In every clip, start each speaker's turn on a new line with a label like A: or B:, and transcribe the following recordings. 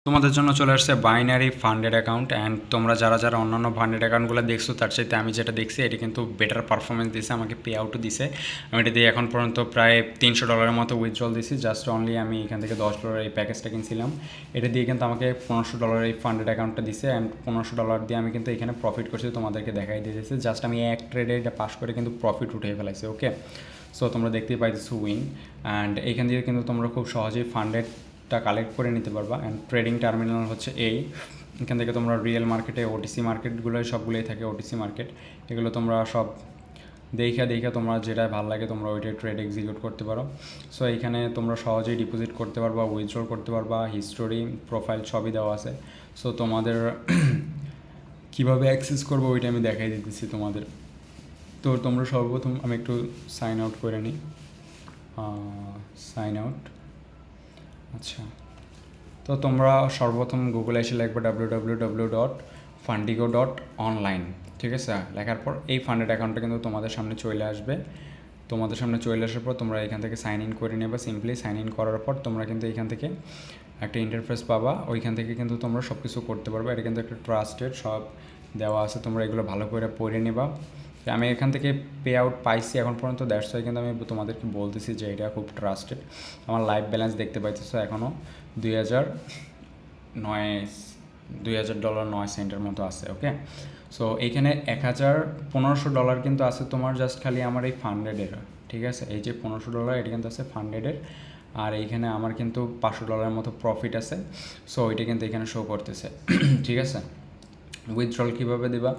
A: তোমাদের জন্য চলে আসছে বাইনারি ফান্ডেড অ্যাকাউন্ট অ্যান্ড তোমরা যারা অন্যান্য ফান্ডেড অ্যাকাউন্টগুলো দেখছো তার চাইতে আমি যেটা দেখছি এটি কিন্তু বেটার পারফরমেন্স দিছে, আমাকে পে আউটও দিছে। আমি এটা দিয়ে এখন পর্যন্ত প্রায় $300 মতো উইথড্রল দিছি। জাস্ট অনলি আমি এখান থেকে $10 এই প্যাকেজটা কিনছিলাম। এটা দিয়ে কিন্তু আমাকে $1500 এই ফান্ডেড অ্যাকাউন্টটা দিছে অ্যান্ড $1500 দিয়ে আমি কিন্তু এখানে প্রফিট করছি, তোমাদেরকে দেখাই দিয়েছি। জাস্ট আমি এক ট্রেডে এটা পাস করে কিন্তু প্রফিট উঠিয়ে ফেলাইছি। ওকে, সো তোমরা দেখতেই পাইতেছো উইন, অ্যান্ড এইখান দিয়ে কিন্তু তোমরা খুব সহজেই ফান্ডেডটা কালেক্ট করে নিতে পারবা। অ্যান্ড ট্রেডিং টার্মিনাল হচ্ছে এখান থেকে তোমরা রিয়েল মার্কেটে ওটিসি মার্কেটগুলোই সবগুলোই থাকে, ওটিসি মার্কেট এগুলো তোমরা সব দেখা তোমরা যেটা ভালো লাগে তোমরা ওইটাই ট্রেড এক্সিকিউট করতে পারো। সো এইখানে তোমরা সহজেই ডিপোজিট করতে পারবা, উইথড্রল করতে পারবা, হিস্টোরি প্রোফাইল সবই দেওয়া আছে। সো তোমাদের কীভাবে অ্যাক্সেস করবো ওইটা আমি দেখাই দিতেছি তোমাদের। তো তোমরা সর্বপ্রথম আমি একটু সাইন আউট করে নিই। সাইন আউট, আচ্ছা। তো তোমরা সর্বপ্রথম গুগলে এসে লিখবে www.fundigo.online, ঠিক আছে? লেখার পর এই ফান্ডেড অ্যাকাউন্টটা কিন্তু তোমাদের সামনে চলে আসবে। তোমাদের সামনে চলে আসার পর তোমরা এখান থেকে সাইন ইন করে নেবে। সিম্পলি সাইন ইন করার পর তোমরা কিন্তু এখান থেকে একটা ইন্টারফেস পাবা, ওইখান থেকে কিন্তু তোমরা সব কিছু করতে পারবে। এটা কিন্তু একটা ট্রাস্টেড, সব দেওয়া আছে, তোমরা এগুলো ভালো করে পড়ে নেবা। আমি এখান থেকে পে আউট পাইছি এখন পর্যন্ত, দ্যাটস ওয়াই কিন্তু আমি তোমাদেরকে বলতেছি যে এটা খুব ট্রাস্টেড। আমার লাইভ ব্যালেন্স দেখতে পাইতেছো এখনও $2009 মতো আছে। ওকে, সো এইখানে $1500 কিন্তু আছে তোমার জাস্ট খালি আমার এই ফান্ডেডের, ঠিক আছে? এই যে $1500 এটা কিন্তু আছে ফান্ডেডের, আর এইখানে আমার কিন্তু $500 মতো প্রফিট আছে। সো ওইটা কিন্তু এখানে শো করতেছে ঠিক আছে। উইথড্রল কীভাবে দেবা?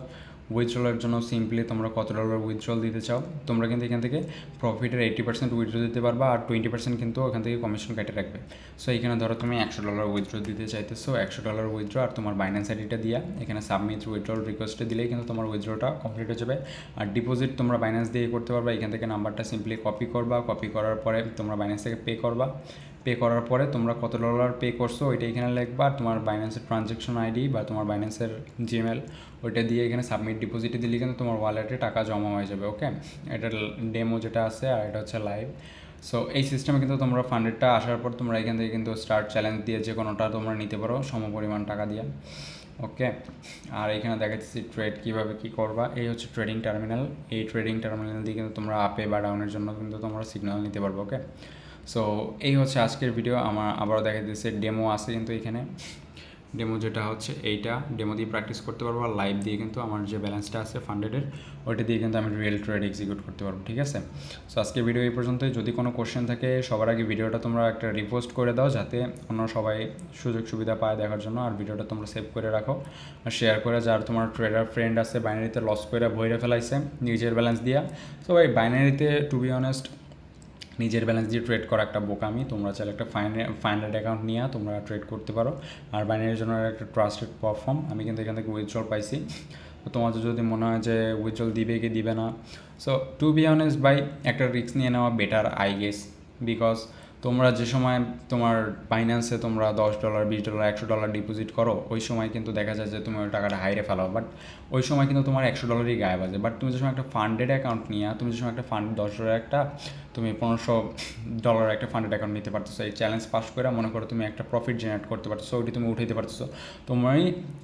A: উইথড্রলের জন্য সিম্পলি তোমরা কত ডলার উইথড্রল দিতে চাও তোমরা কিন্তু এখান থেকে প্রফিটের 80% উইথড্র দিতে পারবা, আর 20% কিন্তু ওখান থেকে কমিশন কেটে রাখবে। সো এখানে ধরো তুমি $100 উইথড্র দিতে চাইতেছো, $100 উইথড্র, আর তোমার বাইন্যান্স আইডিটা দিয়া এখানে সাবমিট উইথড্রল রিকোয়েস্টে দিলেই কিন্তু তোমার উইথড্রটা কমপ্লিট হয়ে যাবে। আর ডিপোজিট তোমরা বাইন্যান্স দিয়ে করতে পারবা। এখান থেকে নাম্বারটা সিম্পলি কপি করবা, কপি করার পরে তোমরা বাইন্যান্স থেকে পে করবা। পে করার পরে তোমরা কত ডলার পে করছো ওইটা এখানে লিখবা, আর তোমার বাইন্যান্সের ট্রানজ্যাকশন আইডি বা তোমার বাইন্যান্সের জিমেল ওইটা দিয়ে এখানে সাবমিট ডিপোজিটে দিলে কিন্তু তোমার ওয়ালেটে টাকা জমা হয়ে যাবে। ওকে, এটা ডেমো যেটা আছে, আর এটা হচ্ছে লাইভ। সো এই সিস্টেমে কিন্তু তোমরা ফান্ডেডটা আসার পর তোমরা এখান থেকে কিন্তু স্টার্ট চ্যালেঞ্জ দিয়ে যে কোনোটা তোমরা নিতে পারো সমপরিমাণ টাকা দিয়ে। ওকে, আর এখানে দেখাচ্ছি ট্রেড কীভাবে কী করবা। এই হচ্ছে ট্রেডিং টার্মিনাল। এই ট্রেডিং টার্মিনাল দিয়ে কিন্তু তোমরা আপে বা ডাউনের জন্য কিন্তু তোমরা সিগন্যাল নিতে পারবে। ওকে, সো এই হচ্ছে আজকের ভিডিও। আমার আবারও দেখা দিচ্ছে ডেমো আছে কিন্তু এখানে ডেমো যেটা হচ্ছে এইটা ডেমো দিয়ে প্র্যাকটিস করতে পারবো, আর লাইভ দিয়ে কিন্তু আমার যে ব্যালেন্সটা আছে ফান্ডেডের ওইটা দিয়ে কিন্তু আমি রিয়েল ট্রেড এক্সিকিউট করতে পারবো, ঠিক আছে? সো আজকের ভিডিও এই পর্যন্তই। যদি কোনো কোশ্চেন থাকে সবার আগে ভিডিওটা তোমরা একটা রিপোস্ট করে দাও যাতে অন্য সবাই সুযোগ সুবিধা পায় দেখার জন্য, আর ভিডিওটা তোমরা সেভ করে রাখো আর শেয়ার করে, যার তোমার ট্রেডার ফ্রেন্ড আছে বাইনারিতে লস করে ভইরে ফেলাইছে নিজের ব্যালেন্স দিয়া। সো ভাই বাইনারিতে টু বি অনেস্ট নিজের ব্যালেন্স দিয়ে ট্রেড করা একটা বোকামি। তোমরা চাইলে একটা ফাইন্যান্ড অ্যাকাউন্ট নিয়ে তোমরা ট্রেড করতে পারো, আর বাইনারির জন্য একটা ট্রাস্টেড প্ল্যাটফর্ম। আমি কিন্তু এখান থেকে উইথড্রল পাইছি। তো তোমাদের যদি মনে হয় যে উইথড্রল দিবে কি দিবে না, so to be honest by একটা রিস্ক নিয়ে নেওয়া বেটার আই গেস, বিকজ তোমরা যে সময় তোমার বাইন্যান্সে তোমরা $10, $20, $100 ডিপোজিট করো ওই সময় কিন্তু দেখা যায় যে তুমি ওই টাকাটা হাইরে ফেলাও, বাট ওই সময় কিন্তু তোমার $100 গায়েব আছে। বাট তুমি যে সময় একটা ফান্ডেড অ্যাকাউন্ট নিয়ে তুমি যে সময় একটা ফান্ড $10 একটা তুমি $1500 একটা ফান্ডেড অ্যাকাউন্ট নিতে পারতেছো, এই চ্যালেঞ্জ পাস করে মনে করো তুমি একটা প্রফিট জেনারেট করতে পারতেছো, ওইটি তুমি উঠাইতে পারতেছো। তোমার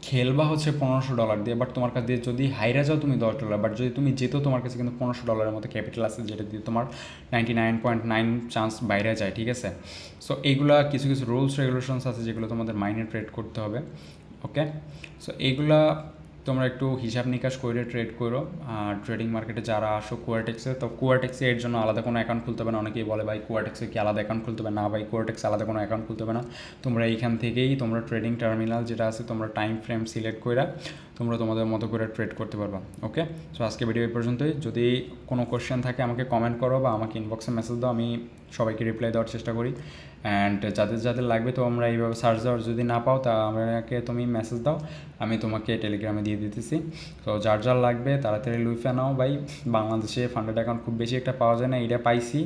A: খেলবা হচ্ছে $1500 দিয়ে, বাট তোমার কাছে দিয়ে যদি হাইরা যাও তুমি $10, বাট যদি তুমি যেতেও তোমার কাছে কিন্তু $1500 মতো ক্যাপিটাল আছে, যেটা দিয়ে তোমার 99.9 চান্স বাইরে যায়, ঠিক আছে? সো এইগুলা কিছু কিছু রুলস রেগুলেশনস আছে যেগুলো তোমাদের মাইন্ডে ট্রেড করতে হবে। ওকে, সো এইগুলা তোমরা একটু হিসাব নিকাশ করে ট্রেড করো। আর ট্রেডিং মার্কেটে যারা আসো কোয়ারটেক্সে, তো কোয়ারটেক্সে এর জন্য আলাদা কোনো অ্যাকাউন্ট খুলতে হবে না। অনেকেই বলে ভাই কোয়ারটেক্সে কি আলাদা অ্যাকাউন্ট খুলতে হবে? না ভাই, কোয়ারটেক্সে আলাদা কোনো অ্যাকাউন্ট খুলতে হবে না। তোমরা এইখান থেকেই তোমরা ট্রেডিং টার্মিনাল যেটা আছে তোমরা টাইম ফ্রেম সিলেক্ট করে তোমরা তোমাদের মতো করে ট্রেড করতে পারবা। ওকে, সো আজকে ভিডিও এই পর্যন্তই। যদি কোনো কোশ্চেন থাকে আমাকে কমেন্ট করো বা আমাকে ইনবক্সে মেসেজ দাও, আমি সবাইকে রিপ্লাই দেওয়ার চেষ্টা করি। অ্যান্ড যাদের লাগবে তো আমরা এইভাবে সার্চ দেওয়ার যদি না পাও তা আমাকে তুমি মেসেজ দাও, আমি তোমাকে টেলিগ্রামে দিয়ে দিতেছি। তো যার লাগবে তাড়াতাড়ি লুইফে নাও ভাই। বাংলাদেশে ফান্ডেড অ্যাকাউন্ট খুব বেশি একটা পাওয়া যায় না, এটা পাইছি।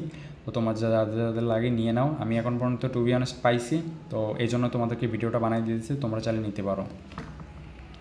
A: তো তোমার যাদের লাগে নিয়ে নাও। আমি এখন পর্যন্ত টু বি অনেস্ট পাইছি, তো এই জন্য তোমাদেরকে ভিডিওটা বানিয়ে দিয়েছি, তোমরা চাইলে নিতে পারো।